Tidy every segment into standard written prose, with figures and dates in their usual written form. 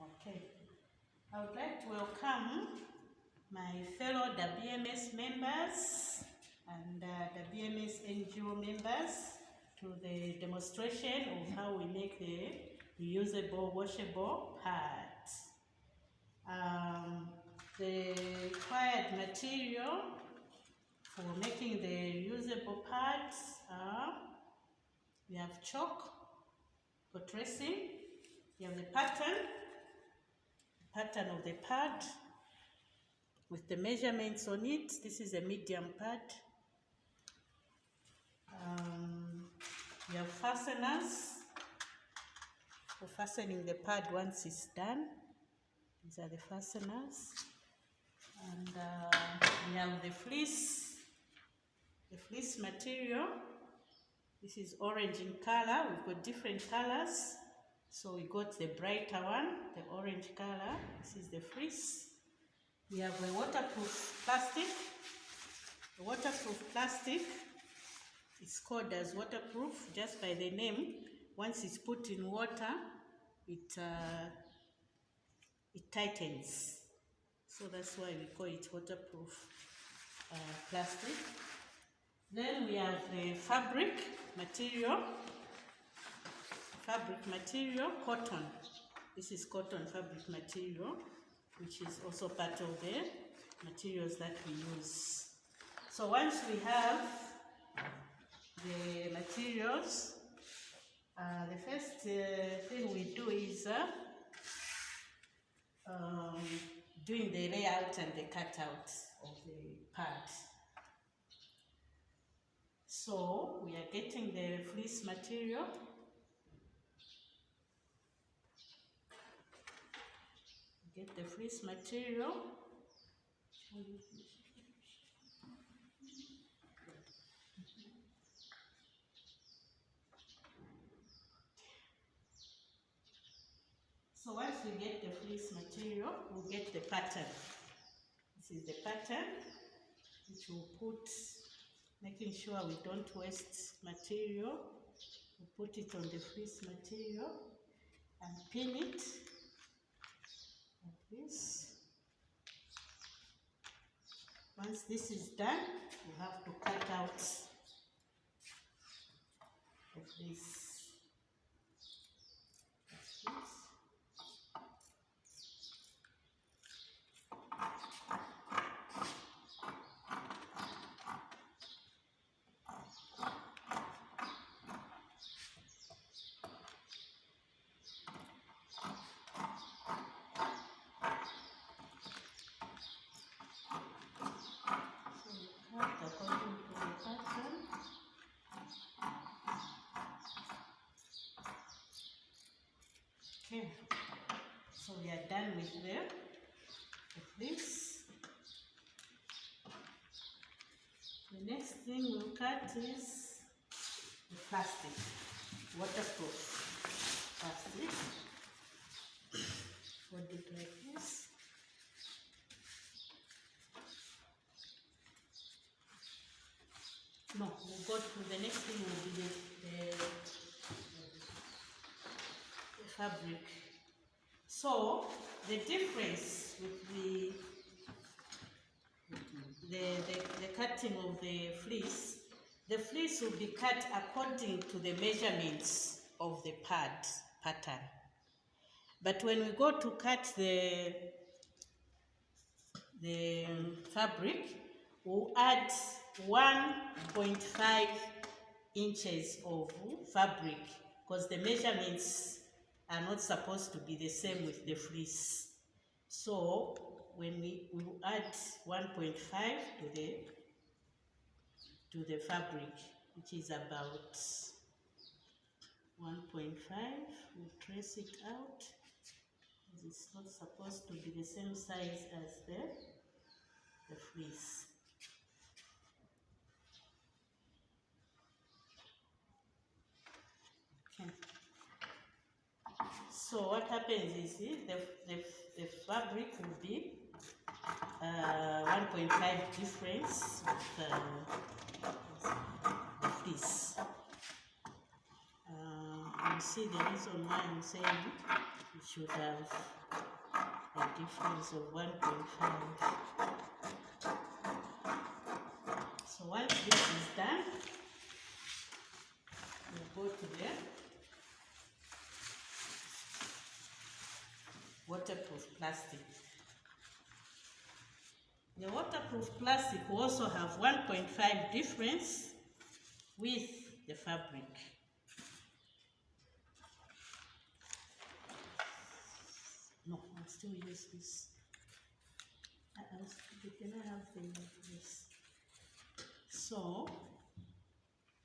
Okay, I would like to welcome my fellow WMS members and WMS NGO members to the demonstration of how we make the reusable, washable pads. The required material for making the reusable pads are, we have chalk for tracing, we have the pattern of the pad with the measurements on it. This is a medium pad. We have fasteners for fastening the pad once it's done. These are the fasteners. And we have the fleece material. This is orange in color. We've got different colors. So we got the brighter one, the orange color. This is the fleece. We have a waterproof plastic. The waterproof plastic is called as waterproof just by the name. Once it's put in water, it tightens. So that's why we call it waterproof plastic. Then we have the fabric material, cotton. This is cotton fabric material, which is also part of the materials that we use. So once we have the materials, the first thing we do is doing the layout and the cutout of the pad. So we are getting the fleece material. Get the fleece material. So once we get the fleece material, we'll get the pattern. This is the pattern which we'll put, making sure we don't waste material. We'll put it on the fleece material and pin it like this. Once this is done, we have to cut out the fleece. Okay, so we are done with the fleece. The next thing we'll cut is the plastic, waterproof plastic. Fold it like this. No, we'll go to the next thing will be the fabric. So the difference with the cutting of the fleece will be cut according to the measurements of the pattern. But when we go to cut the fabric, we'll add 1.5 inches of fabric because the measurements are not supposed to be the same with the fleece. So when we will add 1.5 to the fabric, which is about 1.5, we'll trace it out because it's not supposed to be the same size as the fleece. Okay. So what happens is the fabric will be 1.5 difference with the fleece. You see the reason why I'm saying we should have difference of 1.5. So once this is done, we'll go to the waterproof plastic. The waterproof plastic will also have 1.5 difference with the fabric. No, I'll still use this. Can I have this? So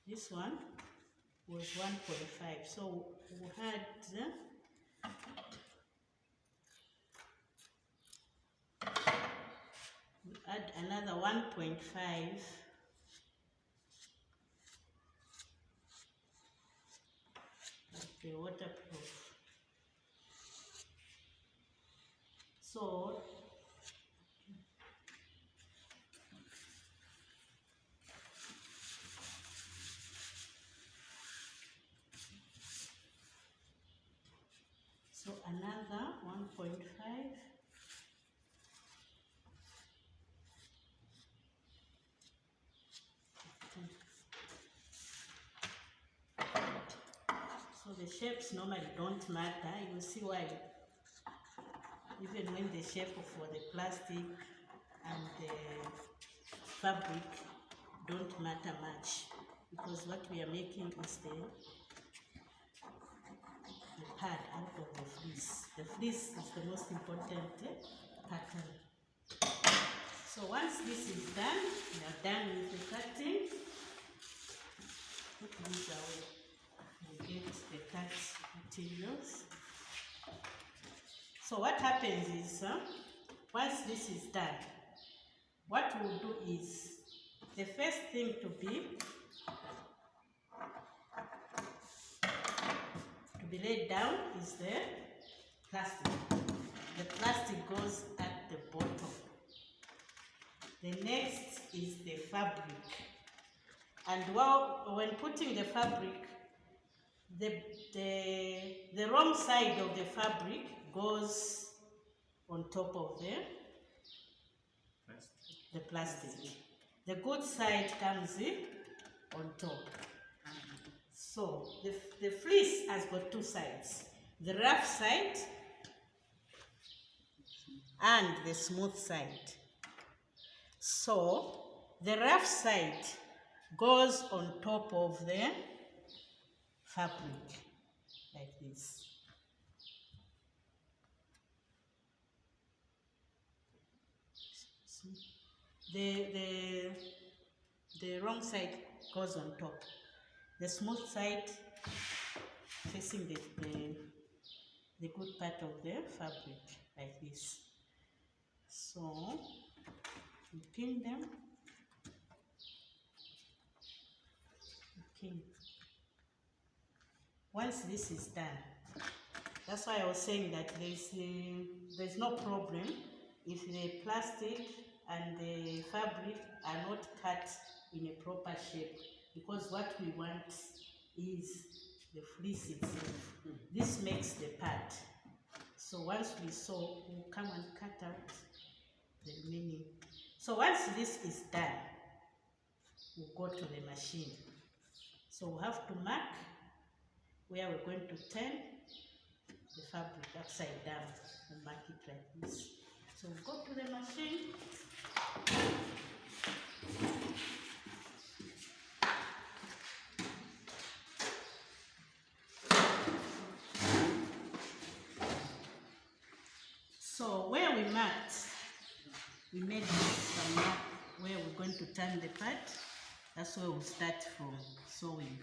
this one was 1.5. So we had add another 1.5 of the waterproof. So another 1.5. So the shapes normally don't matter. You will see why. Even when the shape for the plastic and the fabric don't matter much, because what we are making is the pad out of the fleece. The fleece is the most important pattern. So once this is done, we are done with the cutting. Put these away. We get the cut materials. So what happens is, once this is done, what we'll do is, the first thing to be laid down is the plastic. The plastic goes at the bottom. The next is the fabric. And when putting the fabric, the wrong side of the fabric goes on top of the plastic. The good side comes in on top. So the fleece has got two sides, the rough side and the smooth side. So the rough side goes on top of the fabric like this. The wrong side goes on top. The smooth side facing the good part of the fabric like this. So we pin them. Okay. Once this is done, that's why I was saying that there's no problem if the plastic and the fabric are not cut in a proper shape, because what we want is the fleece itself. This makes the pad. So once we sew, we'll come and cut out the remaining. So once this is done, we'll go to the machine. So we have to mark where we're going to turn the fabric upside down and mark it like this. So we'll go to the machine. So where we marked, we made some mark where we're going to turn the pad. That's where we'll start from sewing.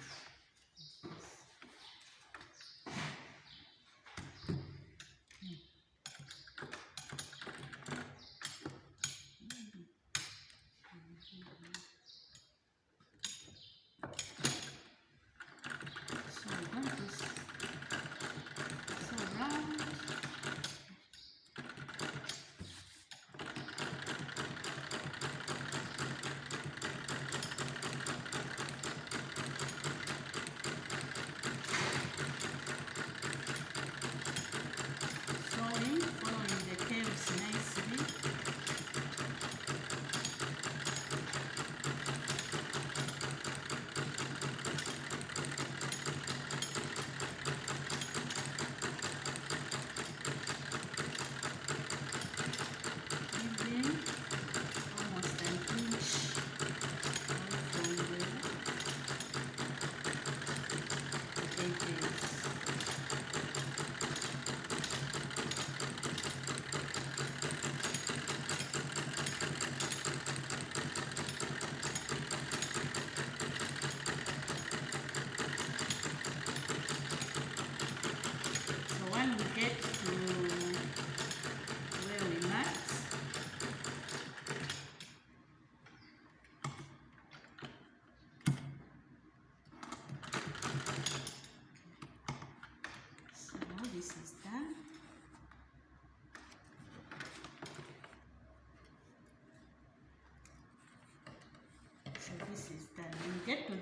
this is done. When you get to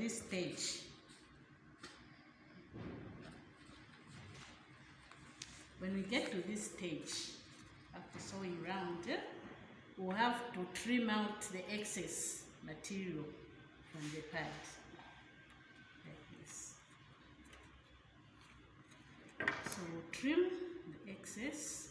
this stage, after sewing round, we'll have to trim out the excess material from the pad, like this. So we'll trim the excess.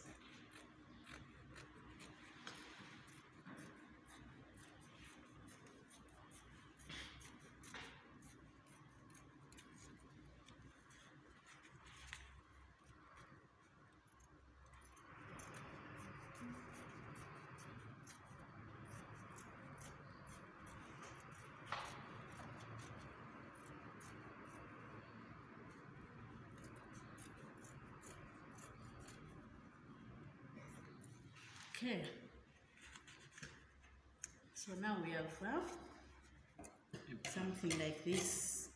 Okay, so now we have something like this.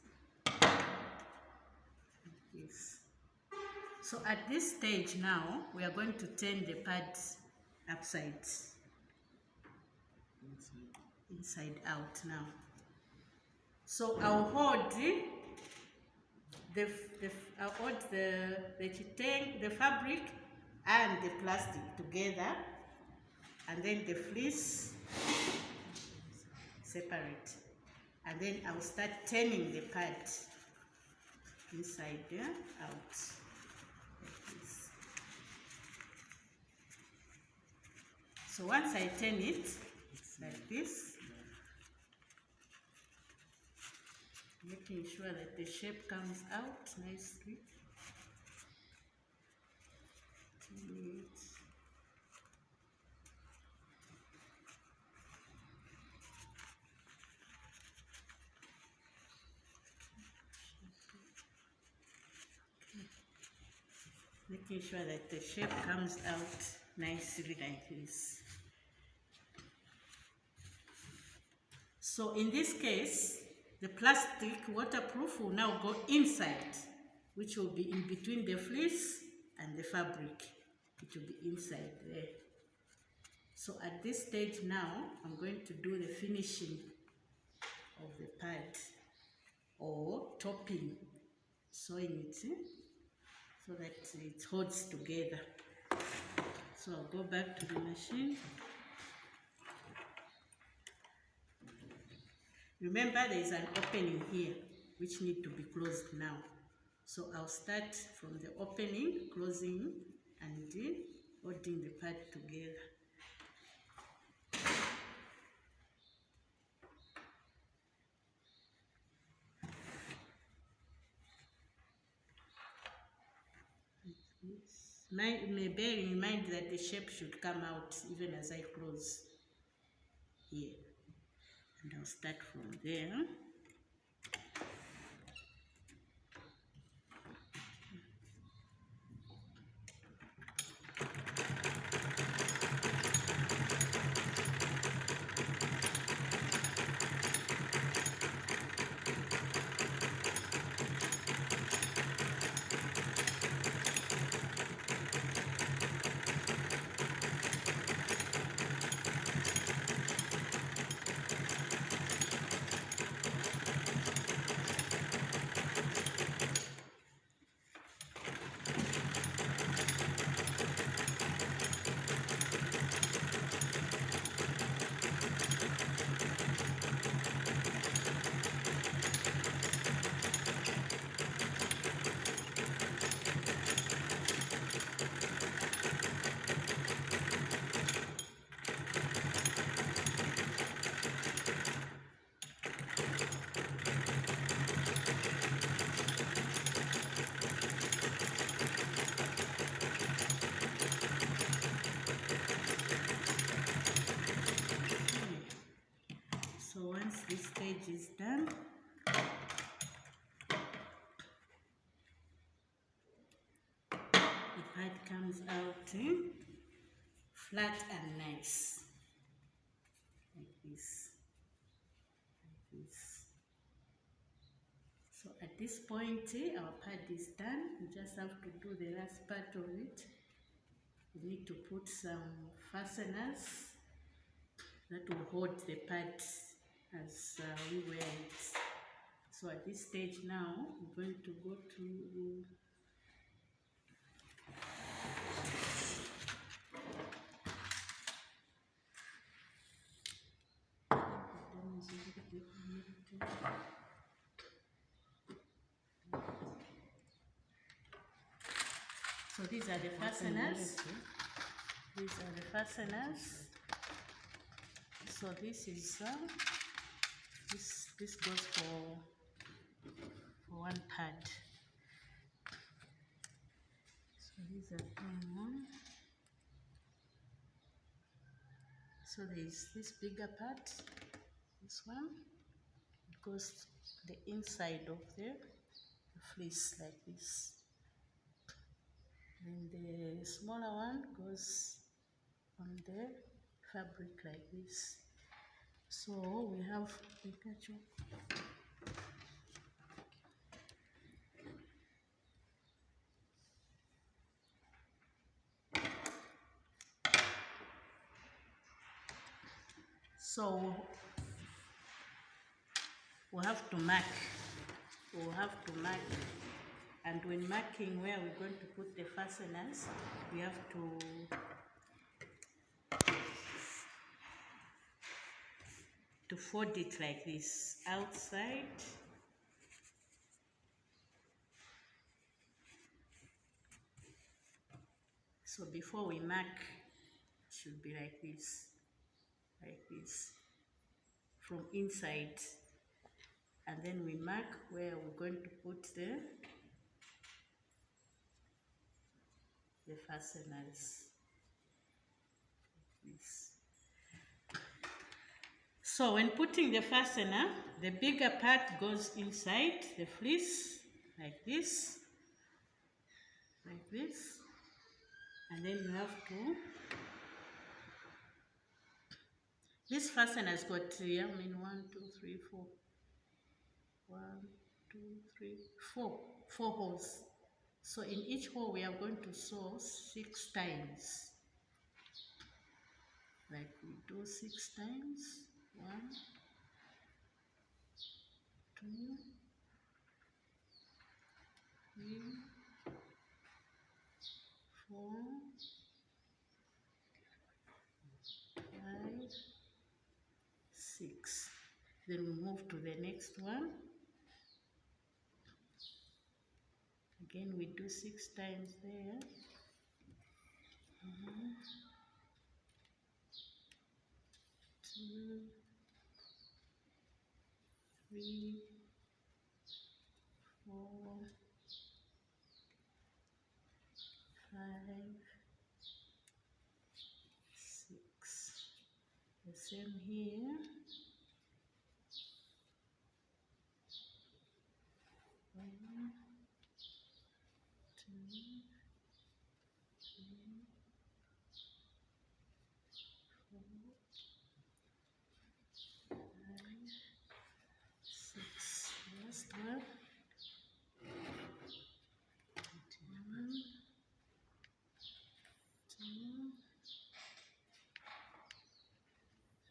So at this stage now, we are going to turn the pad upsides, inside out now. So I'll hold the fabric and the plastic together, and then the fleece separate, and then I'll start turning the pad inside out like this. So once I turn it like this, making sure that the shape comes out nicely. Turn it. Making sure that the shape comes out nicely like this. So in this case, the plastic waterproof will now go inside, which will be in between the fleece and the fabric. It will be inside there. So at this stage now, I'm going to do the finishing of the pad, or topping, sewing it so that it holds together. So I'll go back to the machine. Remember, there is an opening here which needs to be closed now. So I'll start from the opening, closing and holding the pad together. Bear in mind that the shape should come out even as I close here. And I'll start from there. Once this stage is done, the pad comes out flat and nice, like this, So at this point, our pad is done. We just have to do the last part of it. We need to put some fasteners that will hold the pad as we wear it. So at this stage now, we're going to go to so these are the fasteners. These are the fasteners. So this is this goes for one pad. So these are one. So there is this bigger part. This one, it goes the inside of the fleece like this. And the smaller one goes on the fabric like this. So we have Pikachu. So we have to mark. We'll have to mark. And when marking where we're going to put the fasteners, we have to fold it like this, outside, so before we mark, it should be like this, from inside, and then we mark where we're going to put the fasteners, like this. So when putting the fastener, the bigger part goes inside the fleece, like this, and then you have to, this fastener's got, 1, 2, 3, 4, 1, 2, 3, 4 holes. So in each hole we are going to sew 6 times, like we do 6 times, 1, 2, 3, 4, 5, 6. Then we move to the next one. Again, we do 6 times there. 1, 2, 3, 4, 5, 6. The same here. 1, 2, 3, 4, 5, 6. Last one. 1, 2,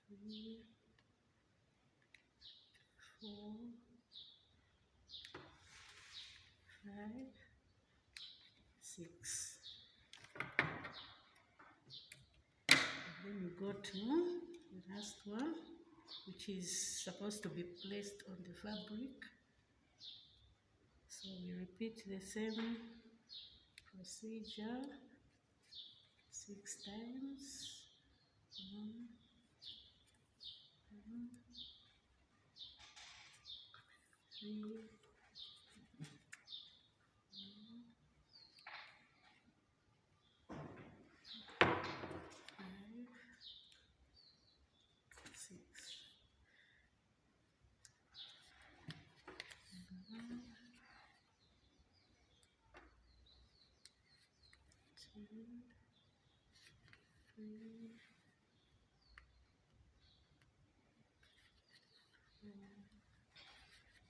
3, 4, 5, 6. And then we go to the last one, which is supposed to be placed on the fabric. So we repeat the same procedure 6 times. 1, 2, 3, 4, 5, 6. 1, 2, 3, 4,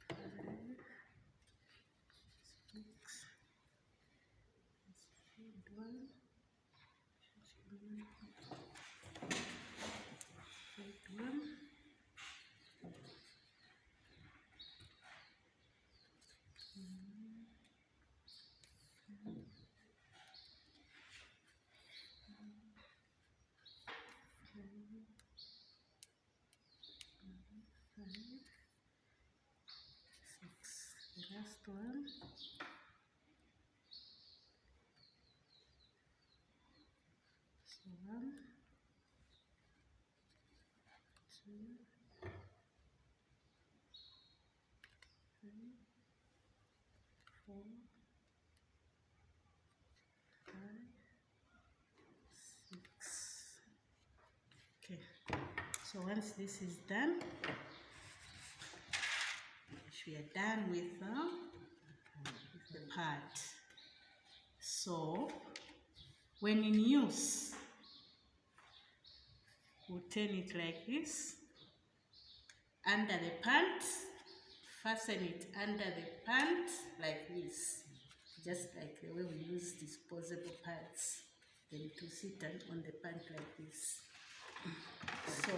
5, 6. Third one. Third one. one. So 1, 2, 3, 4, 5, 6. Okay. So once this is done, we are done with the pad. So when in use, we'll turn it like this, under the pant, fasten it under the pant like this, just like the way we use disposable pads, then to sit on the pant like this. So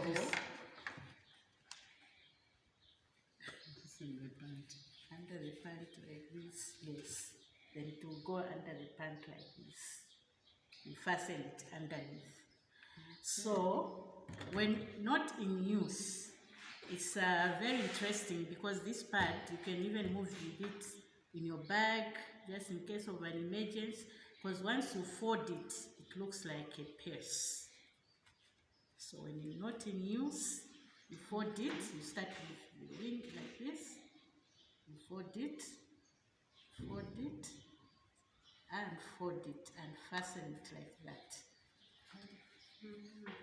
under the pant like this, yes, then to go under the pant like this, we fasten it underneath. So when not in use, it's very interesting because this pad, you can even move it in your bag just in case of an emergency, because once you fold it, it looks like a purse. So when you're not in use, you fold it, you start with the wing like this, you fold it, and fold it, and fasten it like that.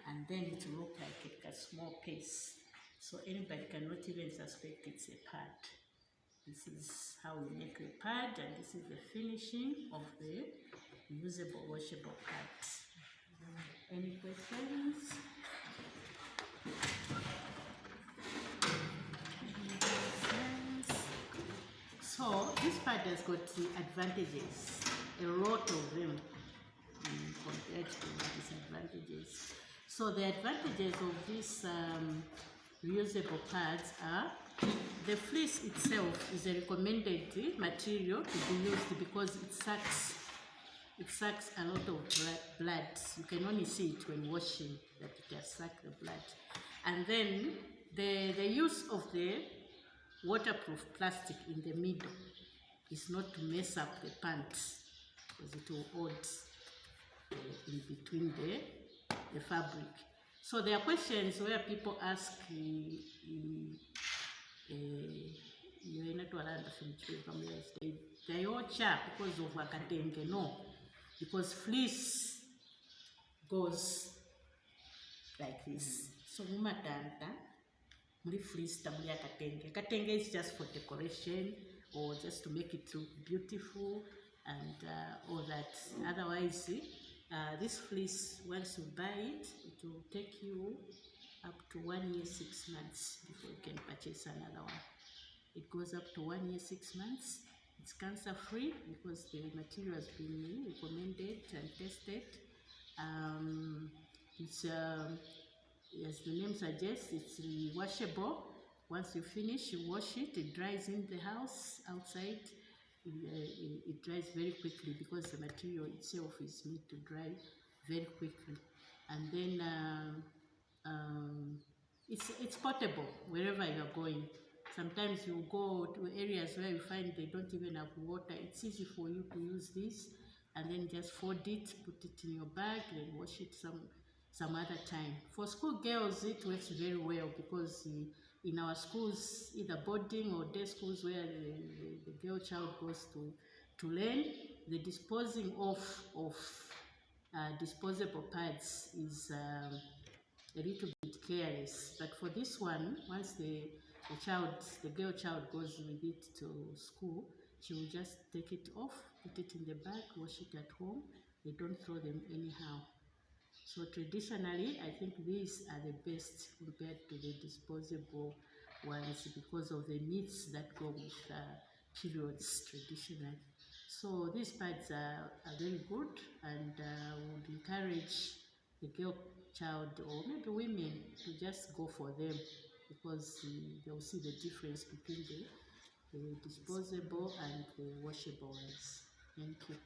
And then it will look like a small piece. So anybody cannot even suspect it's a pad. This is how we make the pad, and this is the finishing of the usable washable pad. Any questions? So this pad has got the advantages, a lot of them compared to disadvantages. So the advantages of these reusable pads are the fleece itself is a recommended material to be used because it sucks a lot of blood. You can only see it when washing that it has sucked the blood. And then the use of the waterproof plastic in the middle is not to mess up the pants, because it will hold in between the fabric. So there are questions where people ask they all chap because of akatenge. No, because fleece goes like this. So mumatanta muli fleece tamuli akatenge. Akatenge is just for decoration or just to make it look beautiful and all that. Otherwise, this fleece, once you buy it, it will take you up to 1 year, 6 months before you can purchase another one. It goes up to 1 year, 6 months. It's cancer free because the material has been recommended and tested. It's as the name suggests, it's washable. Once you finish, you wash it. It dries in the house outside. It dries very quickly because the material itself is made to dry very quickly. And then it's portable wherever you are going. Sometimes you go to areas where you find they don't even have water. It's easy for you to use this and then just fold it, put it in your bag, and wash it some other time. For school girls, it works very well because in our schools, either boarding or day schools where the girl child goes to learn, the disposing of disposable pads is a little bit careless. But for this one, once the girl child goes with it to school, she will just take it off, put it in the bag, wash it at home. They don't throw them anyhow. So traditionally, I think these are the best compared to the disposable ones because of the needs that go with periods traditionally. So these pads are very good, and would encourage the girl child or maybe women to just go for them because they'll see the difference between the disposable and the washable ones. Thank you.